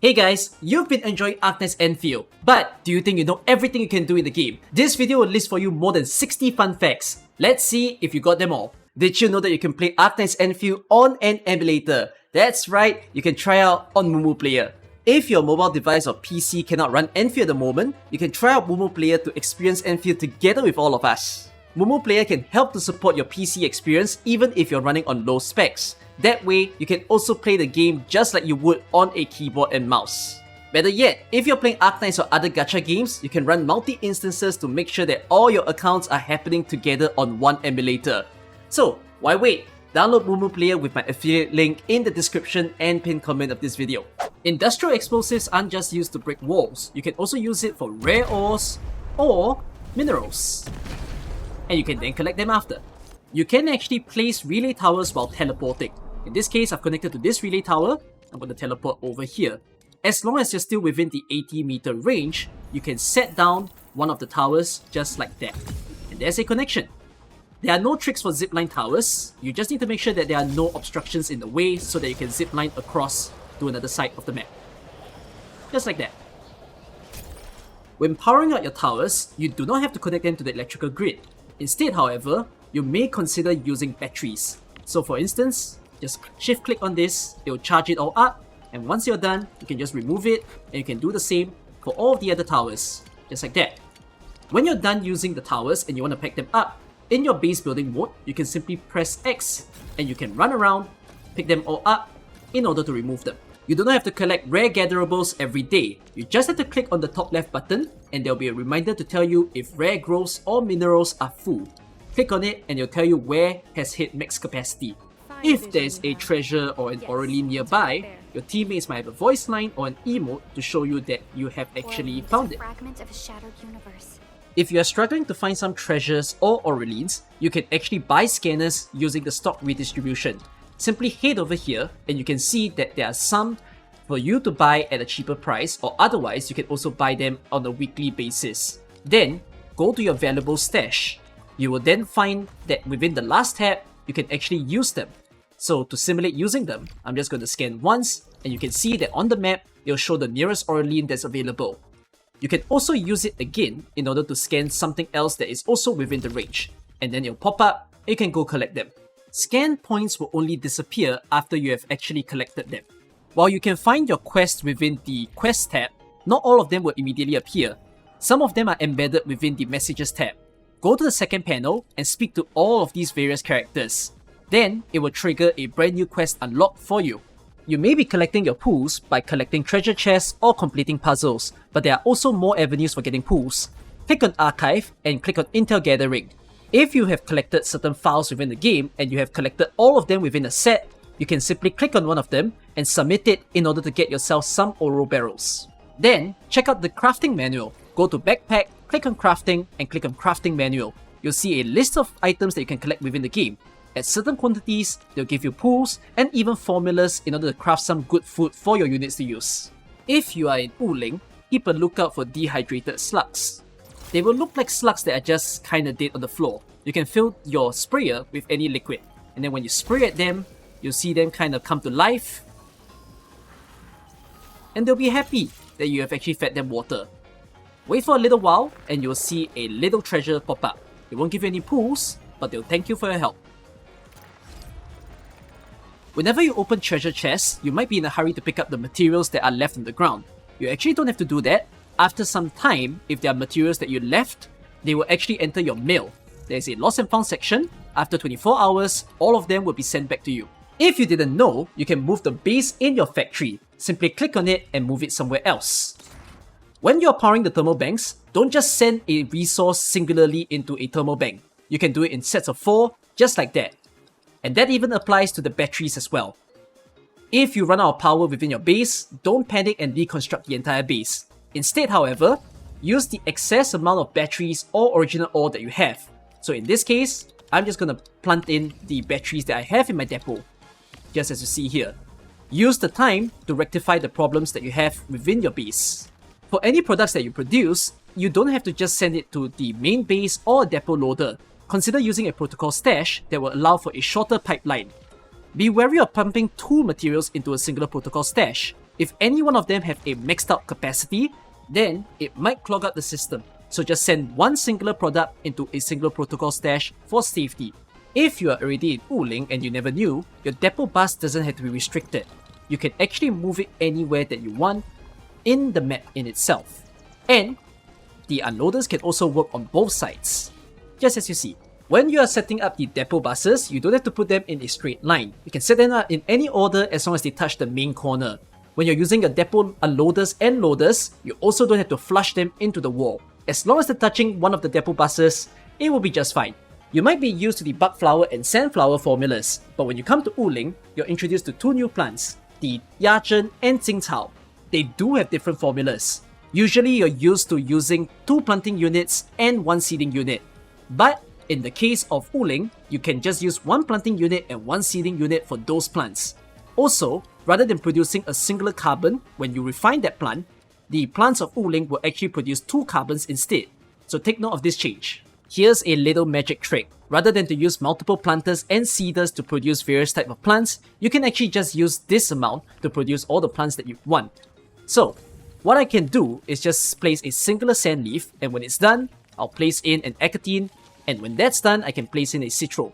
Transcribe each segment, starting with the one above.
Hey guys, you've been enjoying Arknights Endfield, but do you think you know everything you can do in the game? This video will list for you more than 60 fun facts. Let's see if you got them all. Did you know that you can play Arknights Endfield on an emulator? That's right, you can try out on MuMuPlayer. If your mobile device or PC cannot run Endfield at the moment, you can try out MuMuPlayer to experience Endfield together with all of us. MuMuPlayer can help to support your PC experience even if you're running on low specs. That way, you can also play the game just like you would on a keyboard and mouse. Better yet, if you're playing Arknights or other gacha games, you can run multi-instances to make sure that all your accounts are happening together on one emulator. So, why wait? Download MuMuPlayer with my affiliate link in the description and pinned comment of this video. Industrial explosives aren't just used to break walls, you can also use it for rare ores or minerals. And you can then collect them after. You can actually place relay towers while teleporting. In this case, I've connected to this relay tower. I'm going to teleport over here. As long as you're still within the 80-meter range, you can set down one of the towers just like that. And there's a connection. There are no tricks for zipline towers. You just need to make sure that there are no obstructions in the way so that you can zipline across to another side of the map. Just like that. When powering out your towers, you do not have to connect them to the electrical grid. Instead, however, you may consider using batteries. So for instance, just shift click on this, it will charge it all up, and once you're done, you can just remove it, and you can do the same for all of the other towers, just like that. When you're done using the towers and you want to pack them up, in your base building mode, you can simply press X, and you can run around, pick them all up, in order to remove them. You do not have to collect rare gatherables every day, you just have to click on the top left button, and there will be a reminder to tell you if rare growths or minerals are full. Click on it and it'll tell you where has hit max capacity. If there's a treasure or an Aureline nearby, your teammates might have a voice line or an emote to show you that you have actually found it. If you are struggling to find some treasures or Aurelines, you can actually buy scanners using the stock redistribution. Simply head over here and you can see that there are some for you to buy at a cheaper price, or otherwise you can also buy them on a weekly basis. Then, go to your valuable stash. You will then find that within the last tab, you can actually use them. So to simulate using them, I'm just going to scan once, and you can see that on the map, it'll show the nearest Aureline that's available. You can also use it again in order to scan something else that is also within the range, and then it'll pop up, and you can go collect them. Scan points will only disappear after you have actually collected them. While you can find your quests within the Quest tab, not all of them will immediately appear. Some of them are embedded within the Messages tab. Go to the second panel and speak to all of these various characters. Then, it will trigger a brand new quest unlock for you. You may be collecting your pools by collecting treasure chests or completing puzzles, but there are also more avenues for getting pools. Click on Archive and click on Intel Gathering. If you have collected certain files within the game and you have collected all of them within a set, you can simply click on one of them and submit it in order to get yourself some oro barrels. Then, check out the crafting manual. Go to Backpack, click on Crafting, and click on Crafting Manual. You'll see a list of items that you can collect within the game. At certain quantities, they'll give you pools and even formulas in order to craft some good food for your units to use. If you are in Wuling, keep a lookout for dehydrated slugs. They will look like slugs that are just kinda dead on the floor. You can fill your sprayer with any liquid, and then when you spray at them, you'll see them kind of come to life, and they'll be happy that you have actually fed them water. Wait for a little while and you'll see a little treasure pop up. It won't give you any pools, but they'll thank you for your help. Whenever you open treasure chests, you might be in a hurry to pick up the materials that are left on the ground. You actually don't have to do that. After some time, if there are materials that you left, they will actually enter your mail. There is a lost and found section. After 24 hours, all of them will be sent back to you. If you didn't know, you can move the base in your factory. Simply click on it and move it somewhere else. When you're powering the thermal banks, don't just send a resource singularly into a thermal bank. You can do it in sets of 4, just like that. And that even applies to the batteries as well. If you run out of power within your base, don't panic and deconstruct the entire base. Instead, however, use the excess amount of batteries or original ore that you have. So in this case, I'm just gonna plant in the batteries that I have in my depot, just as you see here. Use the time to rectify the problems that you have within your base. For any products that you produce, you don't have to just send it to the main base or depot loader. Consider using a protocol stash that will allow for a shorter pipeline. Be wary of pumping two materials into a singular protocol stash. If any one of them have a maxed out capacity, then it might clog up the system. So just send one singular product into a single protocol stash for safety. If you are already in Wuling and you never knew, your depot bus doesn't have to be restricted. You can actually move it anywhere that you want in the map in itself. And the unloaders can also work on both sides. Just as you see, when you are setting up the depot buses, you don't have to put them in a straight line. You can set them up in any order as long as they touch the main corner. When you're using your depot unloaders and loaders, you also don't have to flush them into the wall. As long as they're touching one of the depot buses, it will be just fine. You might be used to the bugflower and sandflower formulas, but when you come to Wuling, you're introduced to two new plants, the Yazhen and Jingcao. They do have different formulas. Usually you're used to using 2 planting units and 1 seeding unit. But in the case of Wuling, you can just use 1 planting unit and 1 seeding unit for those plants. Also, rather than producing a singular carbon, when you refine that plant, the plants of Wuling will actually produce 2 carbons instead. So take note of this change. Here's a little magic trick. Rather than to use multiple planters and seeders to produce various types of plants, you can actually just use this amount to produce all the plants that you want. So, what I can do is just place a singular sand leaf, and when it's done, I'll place in an Ecatine, and when that's done, I can place in a Citro.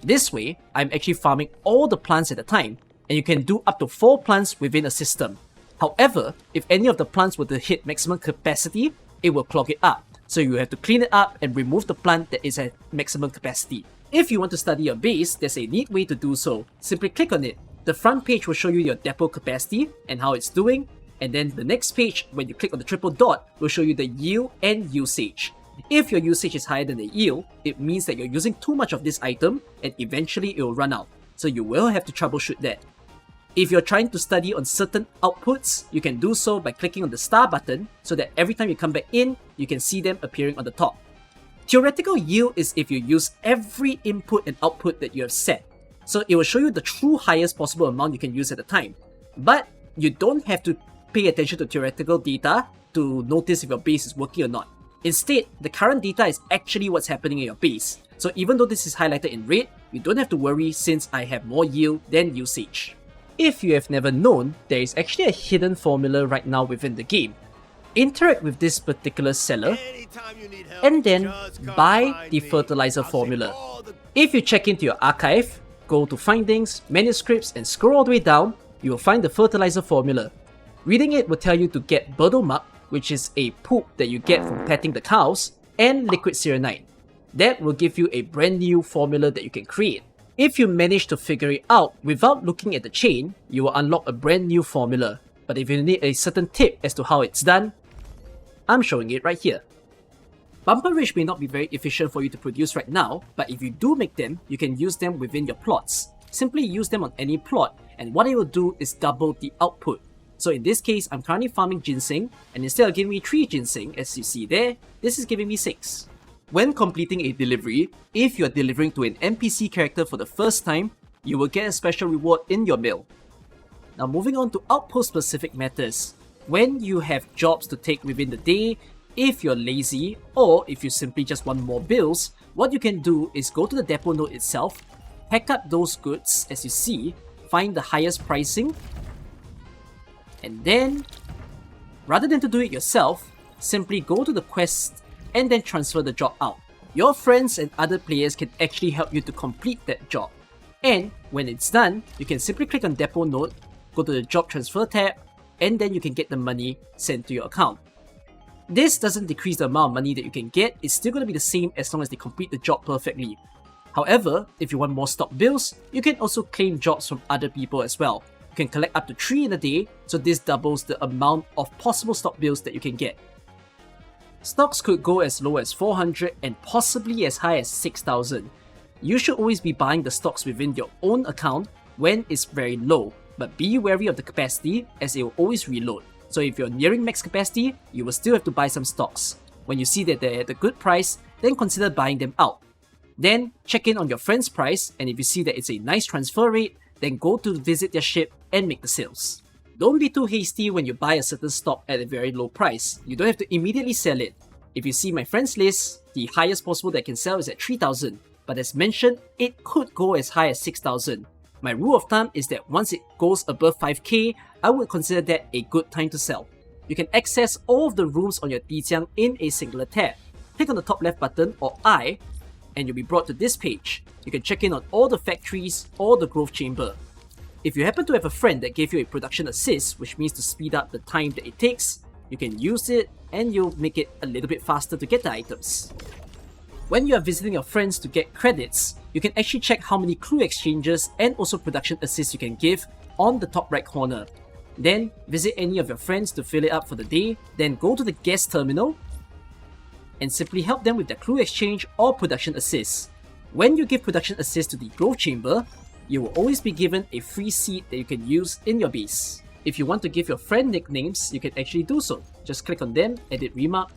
This way, I'm actually farming all the plants at a time, and you can do up to 4 plants within a system. However, if any of the plants were to hit maximum capacity, it will clog it up. So you have to clean it up and remove the plant that is at maximum capacity. If you want to study your base, there's a neat way to do so. Simply click on it. The front page will show you your depot capacity and how it's doing, and then the next page, when you click on the triple dot, will show you the yield and usage. If your usage is higher than the yield, it means that you're using too much of this item and eventually it will run out. So you will have to troubleshoot that. If you're trying to study on certain outputs, you can do so by clicking on the star button so that every time you come back in, you can see them appearing on the top. Theoretical yield is if you use every input and output that you have set. So it will show you the true highest possible amount you can use at a time. But you don't have to pay attention to theoretical data to notice if your base is working or not. Instead, the current data is actually what's happening in your base. So even though this is highlighted in red, you don't have to worry since I have more yield than usage. If you have never known, there is actually a hidden formula right now within the game. Interact with this particular seller and then buy the fertilizer formula. If you check into your archive, go to findings, manuscripts and scroll all the way down, you will find the fertilizer formula. Reading it will tell you to get Berdomuck, which is a poop that you get from petting the cows, and liquid cyanide. That will give you a brand new formula that you can create. If you manage to figure it out without looking at the chain, you will unlock a brand new formula. But if you need a certain tip as to how it's done, I'm showing it right here. Bumper Ridge may not be very efficient for you to produce right now, but if you do make them, you can use them within your plots. Simply use them on any plot, and what it will do is double the output. So in this case, I'm currently farming ginseng, and instead of giving me 3 ginseng, as you see there, this is giving me 6. When completing a delivery, if you are delivering to an NPC character for the first time, you will get a special reward in your mail. Now moving on to outpost specific matters. When you have jobs to take within the day, if you're lazy, or if you simply just want more bills, what you can do is go to the depot node itself, pack up those goods as you see, find the highest pricing, and then, rather than to do it yourself, simply go to the quest and then transfer the job out. Your friends and other players can actually help you to complete that job. And when it's done, you can simply click on Depot Node, go to the Job Transfer tab, and then you can get the money sent to your account. This doesn't decrease the amount of money that you can get, it's still going to be the same as long as they complete the job perfectly. However, if you want more stock bills, you can also claim jobs from other people as well. You can collect up to 3 in a day, so this doubles the amount of possible stock bills that you can get. Stocks could go as low as 400 and possibly as high as 6,000. You should always be buying the stocks within your own account when it's very low, but be wary of the capacity as it will always reload. So if you're nearing max capacity, you will still have to buy some stocks. When you see that they're at a good price, then consider buying them out. Then check in on your friend's price, and if you see that it's a nice transfer rate, then go to visit their ship and make the sales. Don't be too hasty when you buy a certain stock at a very low price. You don't have to immediately sell it. If you see my friends list, the highest possible that I can sell is at 3,000, but as mentioned, it could go as high as 6,000. My rule of thumb is that once it goes above 5k, I would consider that a good time to sell. You can access all of the rooms on your Dijiang in a singular tab. Click on the top left button or I, and you'll be brought to this page. You can check in on all the factories or the growth chamber. If you happen to have a friend that gave you a production assist, which means to speed up the time that it takes, you can use it and you'll make it a little bit faster to get the items. When you are visiting your friends to get credits, you can actually check how many clue exchanges and also production assists you can give on the top right corner. Then visit any of your friends to fill it up for the day, then go to the guest terminal and simply help them with their clue exchange or production assists. When you give production assist to the growth chamber, you will always be given a free seed that you can use in your base. If you want to give your friend nicknames, you can actually do so. Just click on them, edit remark,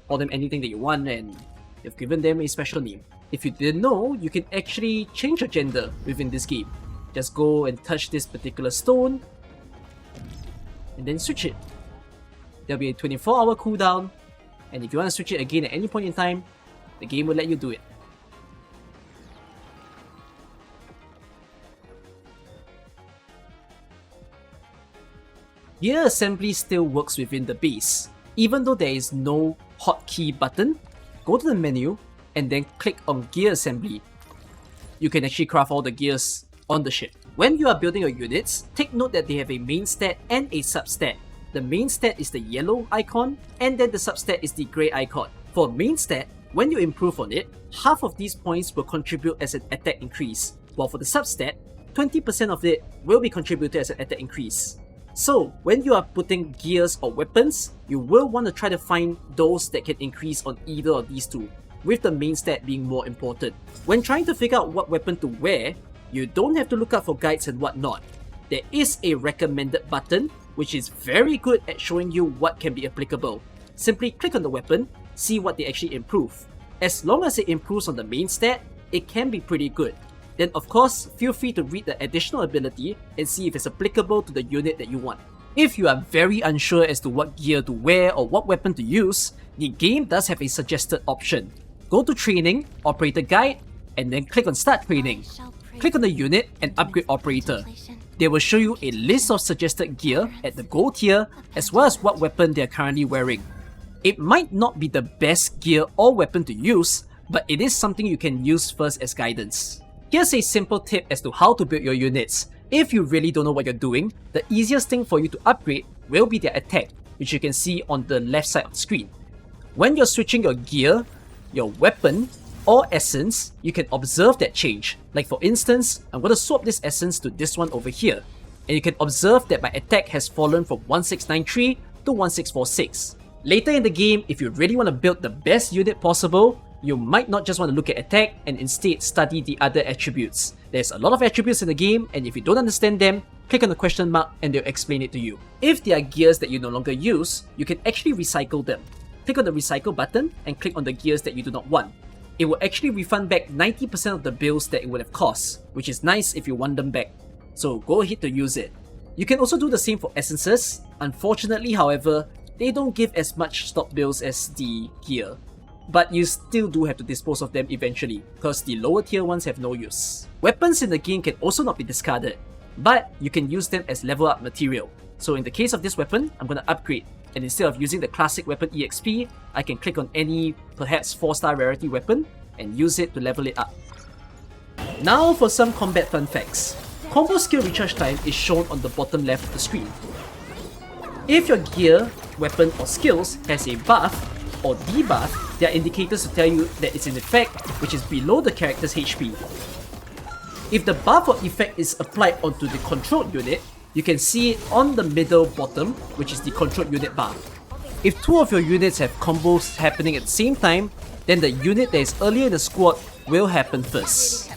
call them anything that you want, and you've given them a special name. If you didn't know, you can actually change your gender within this game. Just go and touch this particular stone and then switch it. There'll be a 24-hour cooldown, and if you want to switch it again at any point in time, the game will let you do it. Gear assembly still works within the base. Even though there is no hotkey button, go to the menu and then click on gear assembly. You can actually craft all the gears on the ship. When you are building your units, take note that they have a main stat and a substat. The main stat is the yellow icon, and then the substat is the grey icon. For main stat, when you improve on it, half of these points will contribute as an attack increase, while for the substat, 20% of it will be contributed as an attack increase. So, when you are putting gears or weapons, you will want to try to find those that can increase on either of these two, with the main stat being more important. When trying to figure out what weapon to wear, you don't have to look out for guides and whatnot. There is a recommended button, which is very good at showing you what can be applicable. Simply click on the weapon, see what they actually improve. As long as it improves on the main stat, it can be pretty good. Then of course, feel free to read the additional ability and see if it's applicable to the unit that you want. If you are very unsure as to what gear to wear or what weapon to use, the game does have a suggested option. Go to Training, Operator Guide, and then click on Start Training. Click on the unit and upgrade Operator. They will show you a list of suggested gear at the gold tier, as well as what weapon they are currently wearing. It might not be the best gear or weapon to use, but it is something you can use first as guidance. Here's a simple tip as to how to build your units. If you really don't know what you're doing, the easiest thing for you to upgrade will be their attack, which you can see on the left side of the screen. When you're switching your gear, your weapon, or essence, you can observe that change. Like for instance, I'm going to swap this essence to this one over here. And you can observe that my attack has fallen from 1693 to 1646. Later in the game, if you really want to build the best unit possible, you might not just want to look at attack and instead study the other attributes. There's a lot of attributes in the game, and if you don't understand them, click on the question mark and they'll explain it to you. If there are gears that you no longer use, you can actually recycle them. Click on the recycle button and click on the gears that you do not want. It will actually refund back 90% of the bills that it would have cost, which is nice if you want them back. So go ahead to use it. You can also do the same for essences. Unfortunately, however, they don't give as much stock bills as the gear. But you still do have to dispose of them eventually, because the lower tier ones have no use. Weapons in the game can also not be discarded, but you can use them as level up material. So in the case of this weapon, I'm going to upgrade, and instead of using the classic weapon EXP, I can click on any perhaps 4-star rarity weapon and use it to level it up. Now for some combat fun facts. Combo skill recharge time is shown on the bottom left of the screen. If your gear, weapon or skills has a buff or debuff, there are indicators to tell you that it's in effect, which is below the character's HP. If the buff or effect is applied onto the controlled unit, you can see it on the middle bottom, which is the controlled unit bar. If two of your units have combos happening at the same time, then the unit that is earlier in the squad will happen first.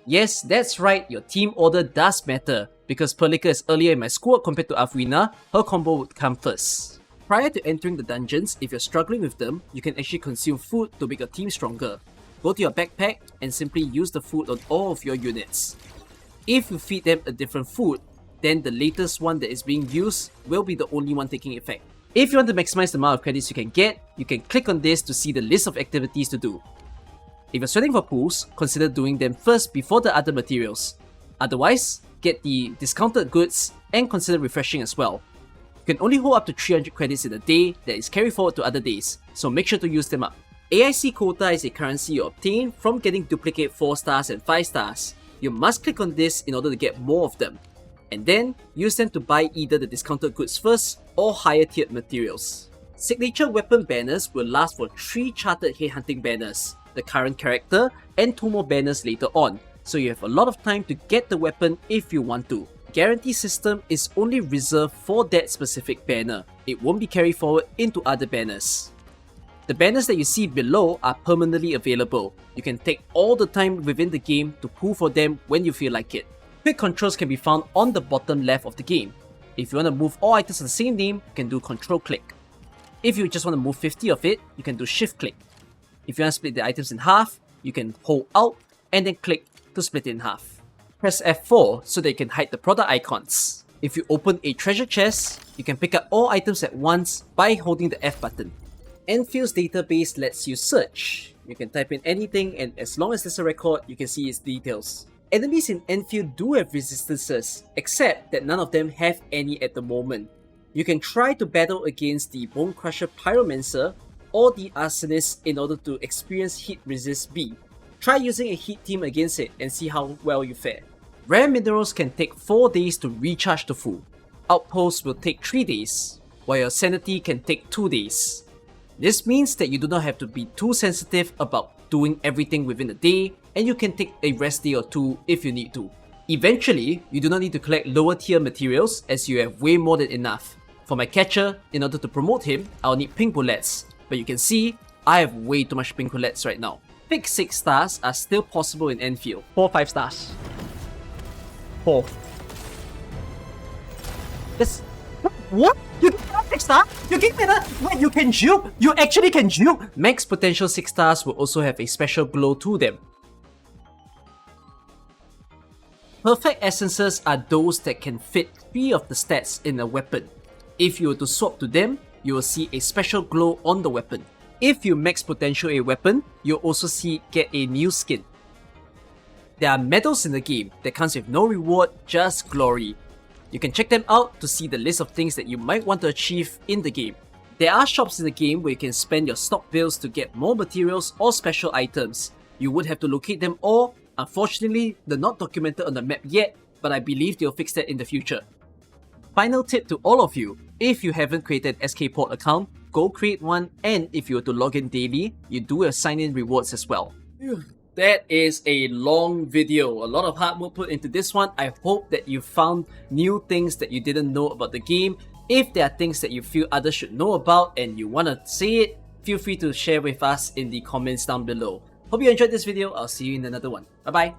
Yes, that's right, your team order does matter, because Perlika is earlier in my squad compared to Afrina, her combo would come first. Prior to entering the dungeons, if you're struggling with them, you can actually consume food to make your team stronger. Go to your backpack and simply use the food on all of your units. If you feed them a different food, then the latest one that is being used will be the only one taking effect. If you want to maximize the amount of credits you can get, you can click on this to see the list of activities to do. If you're sweating for pools, consider doing them first before the other materials. Otherwise, get the discounted goods and consider refreshing as well. You can only hold up to 300 credits in a day that is carried forward to other days, so make sure to use them up. AIC quota is a currency you obtain from getting duplicate 4 stars and 5 stars. You must click on this in order to get more of them, and then use them to buy either the discounted goods first or higher tiered materials. Signature weapon banners will last for 3 chartered headhunting banners, the current character, and 2 more banners later on, so you have a lot of time to get the weapon if you want to. Guarantee system is only reserved for that specific banner. It won't be carried forward into other banners. The banners that you see below are permanently available. You can take all the time within the game to pull for them when you feel like it. Quick controls can be found on the bottom left of the game. If you want to move all items of the same name, you can do Control click. If you just want to move 50 of it, you can do Shift click. If you want to split the items in half, you can hold Alt and then click to split it in half. Press F4 so that you can hide the product icons. If you open a treasure chest, you can pick up all items at once by holding the F button. Enfield's database lets you search. You can type in anything, and as long as there's a record, you can see its details. Enemies in Enfield do have resistances, except that none of them have any at the moment. You can try to battle against the Bone Crusher Pyromancer or the Arsonist in order to experience Heat Resist B. Try using a heat team against it and see how well you fare. Rare minerals can take 4 days to recharge to full. Outposts will take 3 days, while your sanity can take 2 days. This means that you do not have to be too sensitive about doing everything within a day, and you can take a rest day or 2 if you need to. Eventually, you do not need to collect lower tier materials as you have way more than enough. For my catcher, in order to promote him, I'll need pink bullets, but you can see, I have way too much pink bullets right now. Pick 6 stars are still possible in Enfield. 4 5 stars. 4. This... What? You gave me a 6 star? You gave me that? Wait, you can juke? You actually can juke? Max potential 6 stars will also have a special glow to them. Perfect essences are those that can fit 3 of the stats in a weapon. If you were to swap to them, you will see a special glow on the weapon. If you max potential a weapon, you'll also get a new skin. There are medals in the game that comes with no reward, just glory. You can check them out to see the list of things that you might want to achieve in the game. There are shops in the game where you can spend your stock bills to get more materials or special items. You would have to locate them all. Unfortunately, they're not documented on the map yet, but I believe they'll fix that in the future. Final tip to all of you, if you haven't created an SKPort account, go create one, and if you were to log in daily, you do have sign-in rewards as well. That is a long video. A lot of hard work put into this one. I hope that you found new things that you didn't know about the game. If there are things that you feel others should know about and you want to say it, feel free to share with us in the comments down below. Hope you enjoyed this video. I'll see you in another one. Bye bye.